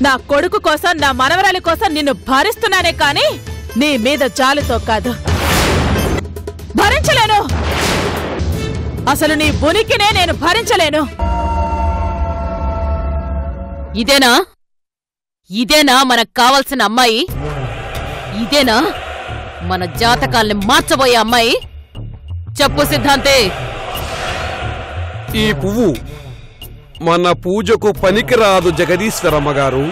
నా కొడుకు కోసం, నా మనవరాలి కోసం నిన్ను భరిస్తున్నానే కాని నీ మీద జాలితో కాదు. భరించలేను. అసలు నీ ఉనికినే నేను భరించలేను. ఇదేనా మనకు కావాల్సిన అమ్మాయి? ఇదేనా మన జాతకాల్ని మార్చబోయే అమ్మాయి? చెప్పు సిద్ధాంతే. ఈ పువ్వు మన పూజకు పనికిరాదు జగదీశ్వరమ్మ గారు.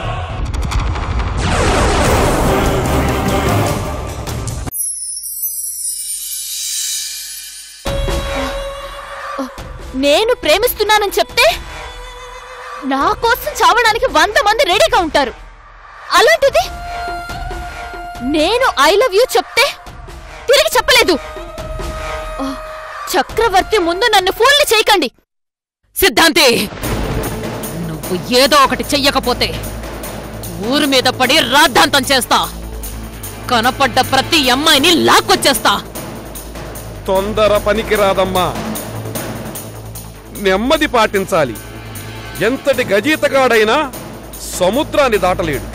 నేను ప్రేమిస్తున్నానని చెప్తే నా కోసం చావడానికి 100 మంది రెడీగా ఉంటారు. అలాంటిది నేను ఐ లవ్ యూ చెప్తే తిరిగి చెప్పలేదు. చక్రవర్తి ముందు నన్ను ఫూల్ని చేయకండి. సిద్ధాంతి, నువ్వు ఏదో ఒకటి చెయ్యకపోతే ఊరి మీద పడి రాద్ధాంతం చేస్తా. కనపడ్డ ప్రతి అమ్మాయిని లాక్కొచ్చేస్తా. తొందర పనికిరాదమ్మా. నెమ్మది పాటించాలి. ఎంతటి గజీతగాడైనా సముద్రాన్ని దాటలేడు.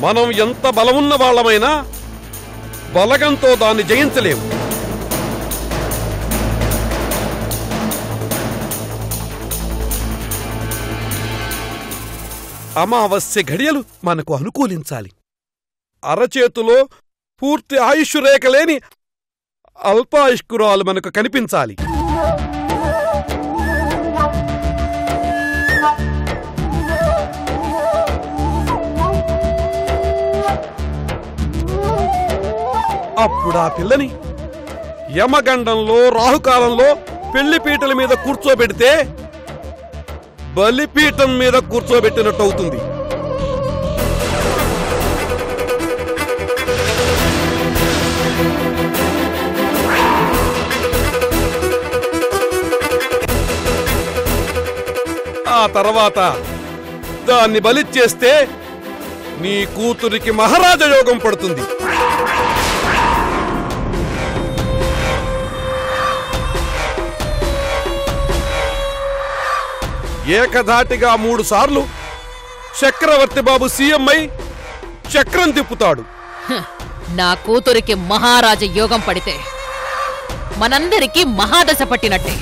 మనం ఎంత బలమున్న వాళ్ళమైనా బలగంతో దాన్ని జయించలేము. అమావాస్య ఘడియలు మనకు అనుకూలించాలి. అరచేతులో పూర్తి ఆయుష్ రేఖ లేని అల్పాయుష్కురాలు మనకు కనిపించాలి. అప్పుడా పిల్లని యమగండంలో రాహుకాలంలో పెళ్లిపీటల మీద కూర్చోబెడితే బలిపీఠం మీద కూర్చోబెట్టినట్టు అవుతుంది. ఆ తర్వాత దాన్ని బలిచ్చేస్తే నీ కూతురికి మహారాజ యోగం పడుతుంది. ఏకధాటిగా 3 సార్లు చక్రవర్తి బాబు సీఎం అయి చక్రం తిప్పుతాడు. నా కూతురికి మహారాజ యోగం పడితే మనందరికీ మహాదశ పట్టినట్టే.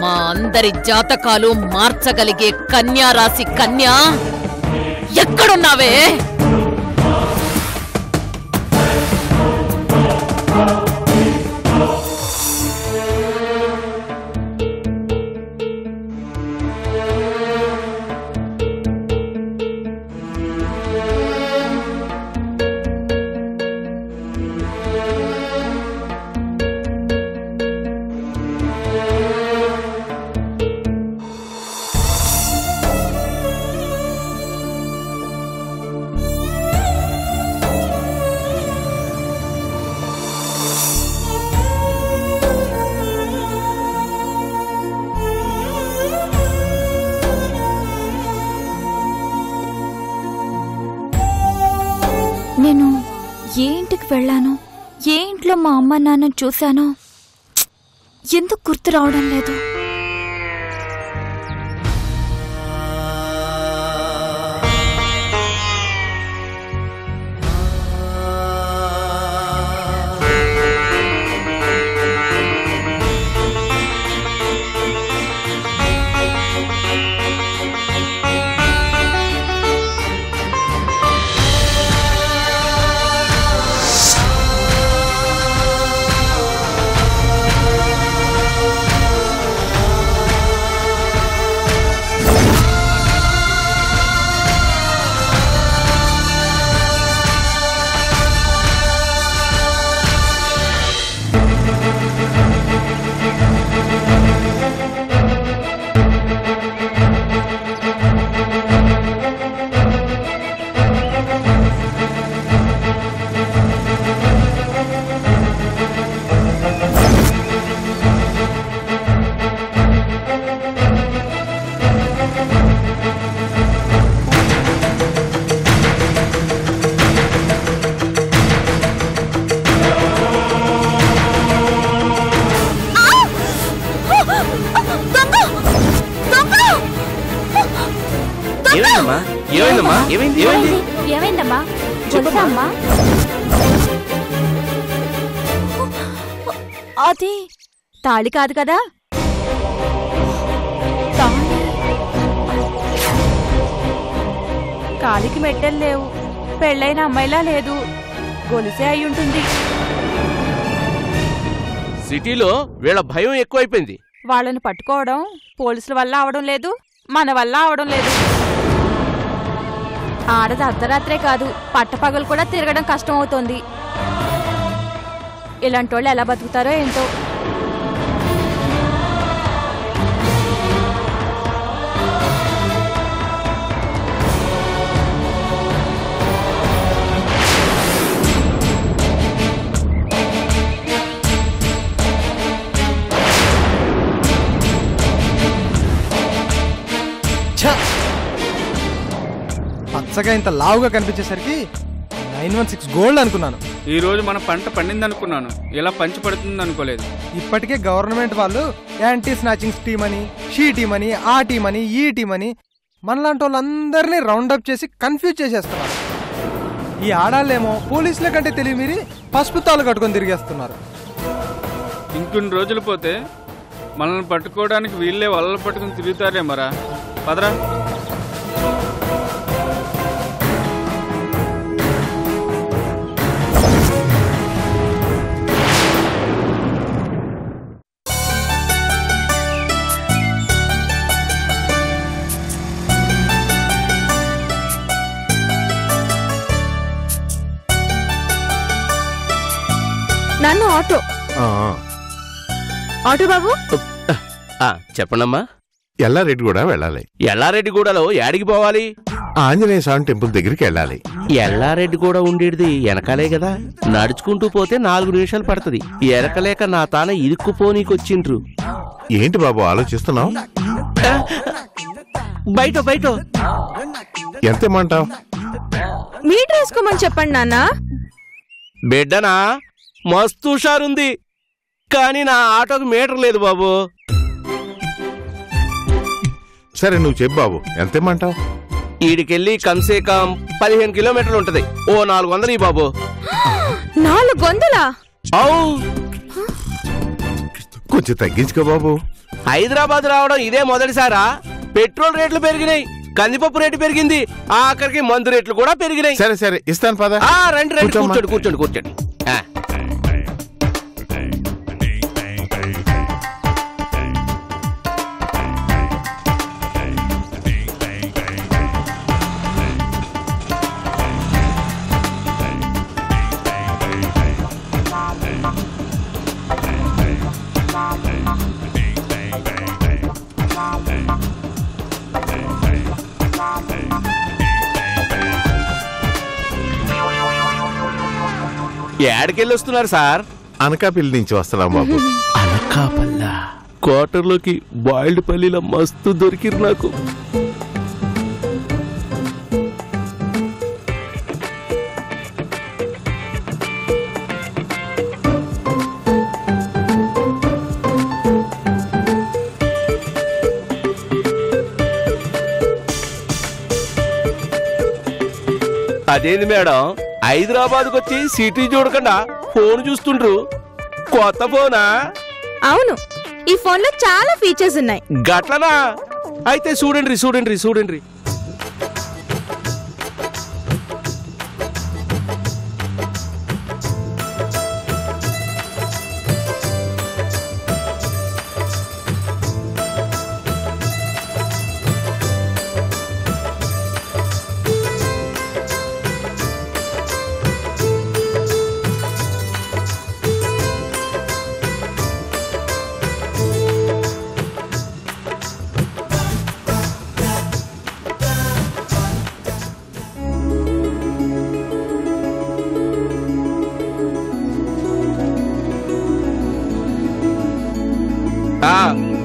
మా అందరి జాతకాలు మార్చగలిగే కన్యారాశి కన్యా ఎక్కడున్నావే? నేను ఏ ఇంటికి వెళ్ళాను, ఏ ఇంట్లో మా అమ్మ నాన్న చూశానో ఎందుకు గుర్తు రావడం లేదు. ఏమైందమ్మా? ఏమైందమ్మా? చెప్పమ్మా. అది తాళి కాదు కదా? కాలికి మెట్టెలు లేవు, పెళ్ళైన అమ్మాయిలా లేదు, గొలుసే అయి ఉంటుంది. సిటీలో వీళ్ళ భయం ఎక్కువైపోయింది. వాళ్ళని పట్టుకోవడం పోలీసుల వల్ల అవడం లేదు, మన వల్ల అవడం లేదు. ఆడది అర్ధరాత్రే కాదు, పట్టపగలు కూడా తిరగడం కష్టం అవుతోంది. ఇలాంటి వాళ్ళు ఎలా బతుకుతారో ఏంటో. పచ్చగా ఇంత లావుగా కనిపించేసరికి 916 గోల్డ్ అనుకున్నాను. ఈ రోజు మన పంట పండింది అనుకున్నాను, ఇలా పంచి పడుతుంది అనుకోలేదు. ఇప్పటికే గవర్నమెంట్ వాళ్ళు యాంటీ స్నాచింగ్ టీమ్ అని, షీ టీమ్ అని, ఆ టీమ్ అని, ఈ టీమ్ అని మనలాంటి వాళ్ళందరినీ రౌండప్ చేసి కన్ఫ్యూజ్ చేసేస్తున్నారు. ఈ ఆడాళ్ళేమో పోలీసుల కంటే తెలివి మీరి పసుపు తాళ్ళు కట్టుకొని తిరిగేస్తున్నారు. ఇంకొన్ని రోజులు పోతే మనల్ని పట్టుకోవడానికి వీళ్ళే వలలు పట్టుకుని తిరుగుతారేమరా. పదరా. నన్ను ఆటో ఆటో బాబు. చెప్పండమ్మా. ఎల్లారెడ్డి కూడా వెళ్ళాలి. ఎల్లారెడ్డిగూడలో యాడికి పోవాలి? ఆంజనేయ స్వామి టెంపుల్ దగ్గరికి వెళ్ళాలి. ఎల్లారెడ్డిగూడ ఉండేది వెనకాలే కదా, నడుచుకుంటూ పోతే 4 నిమిషాలు పడుతుంది. ఎరకలేక నా తాన ఇరుక్కుపోనీకొచ్చిండ్రు. ఏంటి బాబు ఆలోచిస్తున్నావు? బయట బయట ఎంతేమంటావు? మీటర్ వేసుకోమని చెప్పండి నాన్న. బిడ్డనా మస్తు హుషారుంది, కానీ నా ఆటోకి మీటర్ లేదు బాబు. సరే నువ్వు చెప్పు బాబు, ఎంతేమంటావు? ఈడికెళ్ళి కమ్సే కమ్ 15 కిలోమీటర్లు ఉంటది. ఓ 400 బాబు. 400? అవు, కొంచెం తగ్గించుకో బాబు. హైదరాబాద్ రావడం ఇదే మొదటిసారా? పెట్రోల్ రేట్లు పెరిగినాయి, కందిపప్పు రేటు పెరిగింది, ఆఖరికి మందు రేట్లు కూడా పెరిగినాయి. సరే సరే ఇస్తాను పద. రండి రండి, కూర్చోండి కూర్చోండి కూర్చోండి. ఏడకెళ్ళి వస్తున్నారు సార్? అనకాపల్లి నుంచి వస్తున్నాం బాబు. అనకాపల్లా? క్వార్టర్లోకి బాయిల్డ్ పల్లీల మస్తు దొరికిరు నాకు. అదేంది మేడం, హైదరాబాద్కి వచ్చి సిటీ చూడకుండా ఫోన్ చూస్తుండ్రు? కొత్త ఫోనా? అవును, ఈ ఫోన్ లో చాలా ఫీచర్స్ ఉన్నాయి. గట్లనా? అయితే చూడండి చూడండి చూడండి.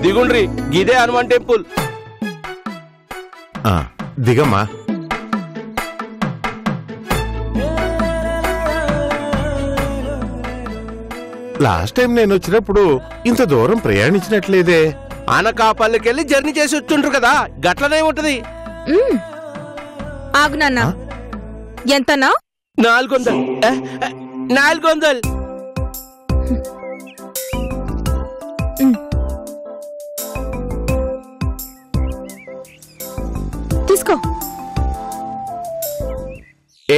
దిగుండ్రి, గిదే హనుమాన్ టెంపుల్. దిగమ్మా. లాస్ట్ టైం నేను వచ్చినప్పుడు ఇంత దూరం ప్రయాణించినట్లేదే. అనకాపల్లికెళ్ళి జర్నీ చేసి వచ్చుంటారు కదా, గట్లనే ఉంటది. ఆగు నాన్న. ఎంతనా? 400. 400. తీసుకో.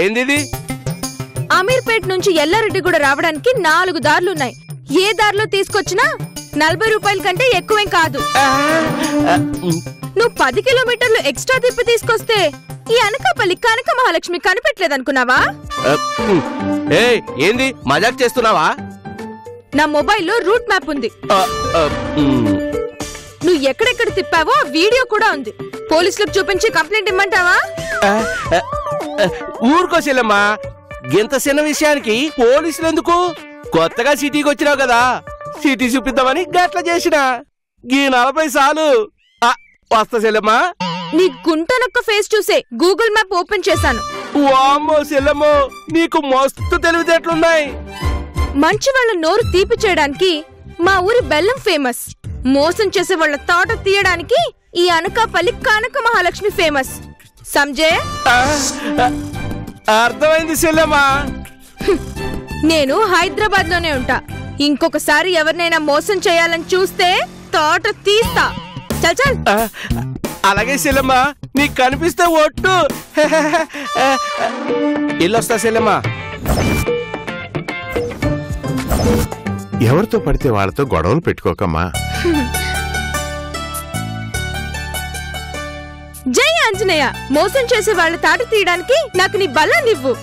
ఏంది? అమీర్పేట్ నుంచి ఎల్లారెడ్డి కూడా రావడానికి 4 దారులున్నాయి. ఏ దారిలో తీసుకొచ్చినా 40 రూపాయల కంటే ఎక్కువేం కాదు. నువ్వు 10 కిలోమీటర్లు ఎక్స్ట్రా తిప్పి తీసుకొస్తే ఈ అనకాపల్లి కనక మహాలక్ష్మి కనిపెట్టలేదనుకున్నావా? ఏంది మజాక్ చేస్తున్నావా? నా మొబైల్లో రూట్ మ్యాప్ ఉంది. నువ్వు ఎక్కడెక్కడ తిప్పావో వీడియో కూడా ఉంది. పోలీసులకు చూపించి కంప్లైంట్ ఇమ్మంటావా? ఊరుకోసేలమ్మా, ఇంత చిన్న విషయానికి పోలీసులు ఎందుకు? కొత్తగా సిటీకి వచ్చినావు కదా, సిటీ చూపిద్దామని గట్ల చేసిన. ఈ 40 సాలు వస్తా సెల్లమ్మా. నీ గుంటనొక్క ఫేస్ చూసే గూగుల్ మ్యాప్ ఓపెన్ చేశాను. వామ్మో సెల్లమ్మో, నీకు మస్తు తెలివితేటలున్నాయి. మంచి వాళ్ళ నోరు తీపి చేయడానికి మా ఊరి బెల్లం ఫేమస్. మోసం చేసే వాళ్ళ తోట తీయడానికి ఈ అనకాపల్లి కనక మహాలక్ష్మి ఫేమస్. సంజయ్, అర్థమైంది సెల్లమ్మా. నేను హైదరాబాద్ లోనే ఉంటా. ఇంకొకసారి ఎవరినైనా మోసం చేయాలని చూస్తే తోట తీస్తా. చల్ చల్. అలాగే సెల్లమ్మా, నీకు కనిపిస్తే ఒట్టు. ఇల్లొస్తా సెల్లమ్మా. ఎవరితో పడితే వాళ్ళతో గొడవలు పెట్టుకోకమ్మా. జై ఆంజనేయ. మోసం చేసే వాళ్ళ తాట తీయడానికి నాకు నీ బలాన్నివ్వు.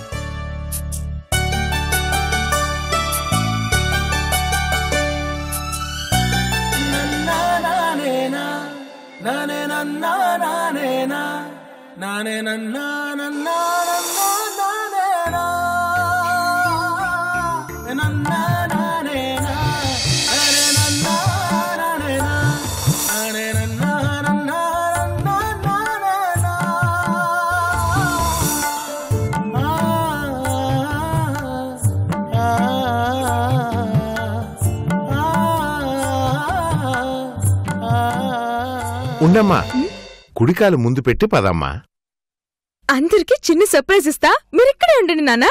ఉండమ్మా, కుడికాలు ముందు పెట్టి పదమ్మా. అందరికి చిన్న సర్ప్రైజ్ ఇస్తా, మీరిక్కడే ఉండండి నాన్న.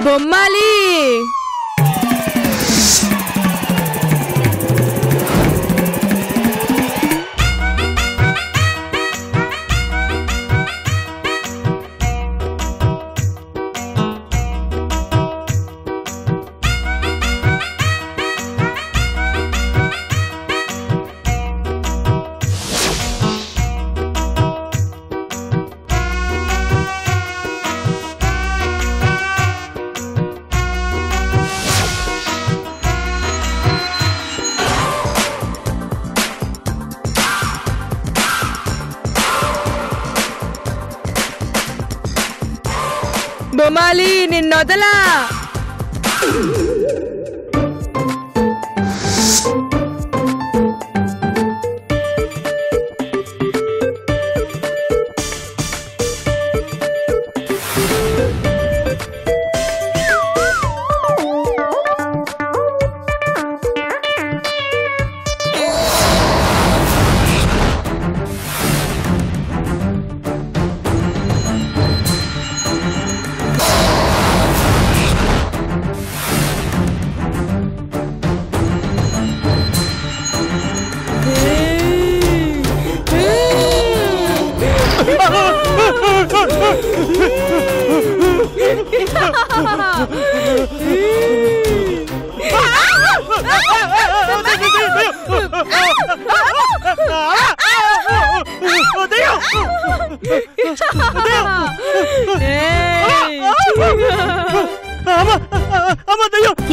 బొమ్మాలి. బొమ్మాలి, నిన్నొదలా.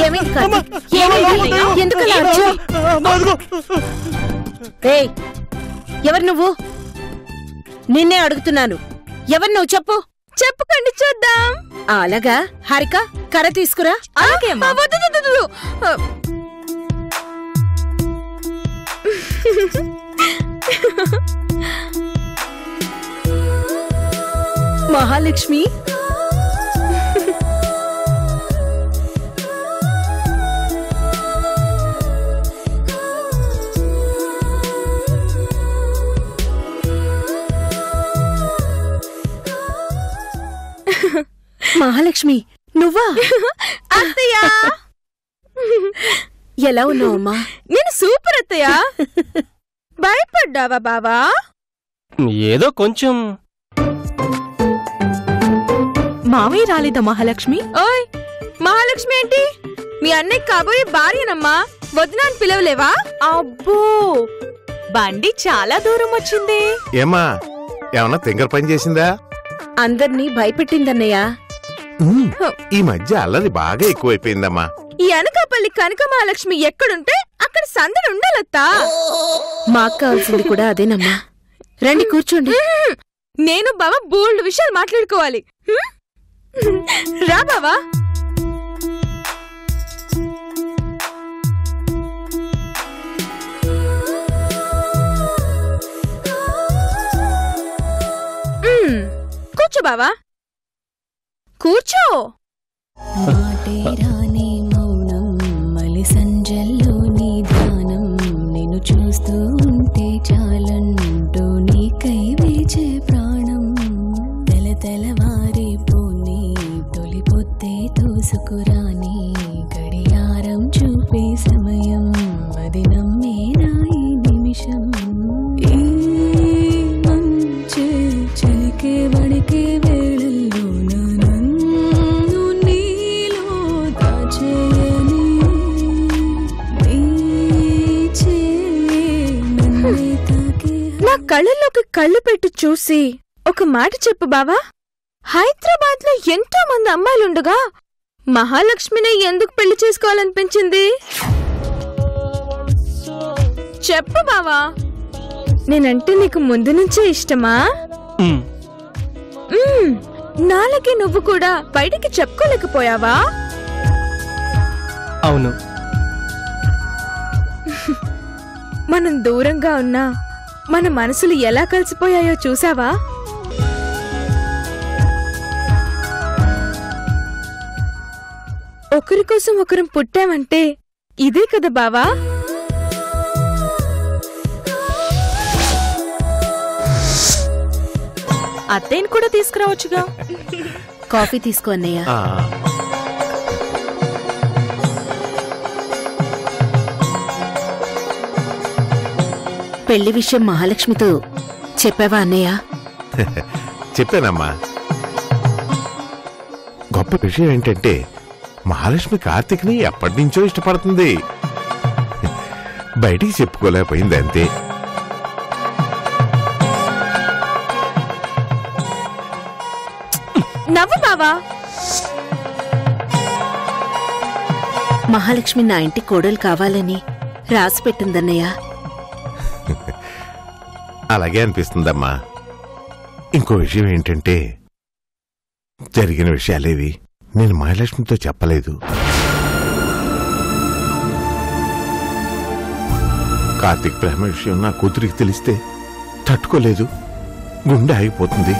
ఏమైంది కార్తీక్? ఏమైంది? ఎందుకలా అరిచావ్? ఏయ్, ఎవరు నువ్వు? నిన్నే అడుగుతున్నాను. ఎవరు నువ్వు? చెప్పు. చెప్పుకోండి చూద్దాం. అలాగా? హారిక, కర్ర తీసుకురా. అలాగే. మహాలక్ష్మి, మహాలక్ష్మి నువ్వా? అత్తయ్య, ఎలా ఉన్నావు అమ్మా? నేను సూపర్ అత్తయ్య. భయపడ్డావా బావా? ఏదో కొంచెం. మావయ్య రాలేదా మహాలక్ష్మి? ఓయ్, మహాలక్ష్మి ఏంటి? మీ అన్నయ్య కాబోయే భార్యనమ్మా. వదినా అని పిలవలేవా? అబ్బో, బండి చాలా దూరం వచ్చింది. ఏమా, ఏమన్నా తింగర్ పని చేసిందా? అందర్నీ భయపెట్టిందన్నయ్య. ఈ మధ్య అల్లరి బాగా ఎక్కువైపోయిందమ్మా. ఈ అనకాపల్లి కనక మహాలక్ష్మి ఎక్కడుంటే అక్కడ సందడి ఉండాలత్తా. మాకు కావాల్సింది కూడా అదేనమ్మా. రండి కూర్చోండి. నేను బావ బోల్డ్ విషయాలు మాట్లాడుకోవాలి. రా బావా. కూర్చో బావా, కూర్చో. సంజల్లోని ధ్యానం నిన్ను చూస్తూ ఉంటే చాలంటూ నీకై వేచే ప్రాణం. తెలవారిపోని తొలి పొద్దే తోసుకురాని గడియారం చూపే సమయం అది నమ్మేనా ఈ నిమిషం. మంచి చలికే వణికే వేళల్లో నన్ను నీలో దాచేయని నా కళ్ళల్లోకి కళ్ళు పెట్టి చూసి ఒక మాట చెప్పు బావా. హైదరాబాద్ లో ఎంతో మంది అమ్మాయిలుండగా మహాలక్ష్మిని ఎందుకు పెళ్లి చేసుకోవాలనిపించింది? చెప్పు బావా. నేనంటే నీకు ముందు నుంచే ఇష్టమా? నాలకి నువ్వు కూడా బయటికి చెప్పుకోలేకపోయావా? అవును. మనం దూరంగా ఉన్నా మన మనసులు ఎలా కలిసిపోయాయో చూసావా? ఒకరి కోసం ఒకరం పుట్టామంటే ఇదే కదా బావా. అత్తయ్యని కూడా తీసుకురావచ్చుగా. కాఫీ తీసుకో అన్నయ్య. పెళ్లి విషయం మహాలక్ష్మితో చెప్పావా అన్నయ్య? చెప్పానమ్మా. గొప్ప విషయం ఏంటంటే మహాలక్ష్మి కార్తీక్ని ఎప్పటి నుంచో ఇష్టపడుతుంది. బయటికి చెప్పుకోలేకపోయింది అంతే. నవ్వు బావా. మహాలక్ష్మి నా ఇంటి కోడలు కావాలని రాసి పెట్టిందన్నయ్య. అలాగే అనిపిస్తుందమ్మా. ఇంకో విషయం ఏంటంటే జరిగిన విషయాలేవి నేను మహాలక్ష్మితో చెప్పలేదు. కార్తీక్ ప్రేమ విషయం నా కూతురికి తెలిస్తే తట్టుకోలేదు, గుండె ఆగిపోతుంది.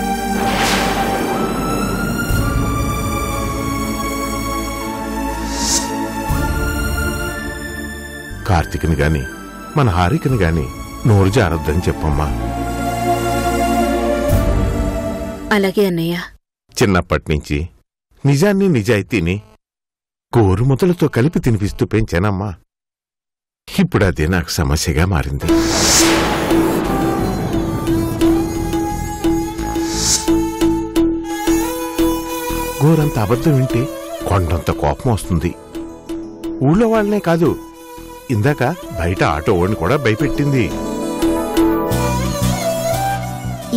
కార్తీక్ని గాని మన హారికని గాని నోరు జారద్దని చెప్పమ్మా. అలాగే అన్నయ్య. చిన్నప్పటి నుంచి నిజాన్ని నిజాయితీని గోరుముద్దలతో కలిపి తినిపిస్తూ పెంచానమ్మా. ఇప్పుడు అదే నాకు సమస్యగా మారింది. గోరంత అబద్ధం వింటే కొండంత కోపం వస్తుంది. ఊళ్ళో వాళ్ళనే కాదు, ఇందాక బయట ఆటో ఓడిని కూడా భయపెట్టింది.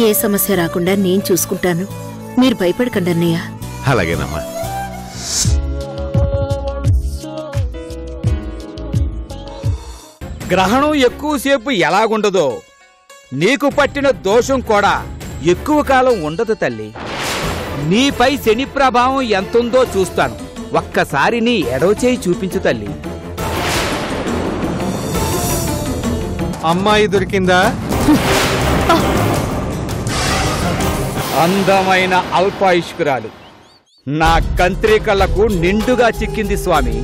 ఏ సమస్య రాకుండా నేను చూసుకుంటాను, మీరు భయపడకండి అన్నయ్య. అలాగేనమ్మా. గ్రహణం ఎక్కువసేపు ఎలాగుండదో నీకు పట్టిన దోషం కూడా ఎక్కువ కాలం ఉండదు తల్లి. నీపై శని ప్రభావం ఎంతుందో చూస్తాను. ఒక్కసారి నీ ఎడవ చేయి చూపించు తల్లి. అమ్మాయి దొరికిందా? అందమైన అల్పాయుష్కురాలు నా కంత్రి కళ్ళకు నిండుగా చిక్కింది స్వామి.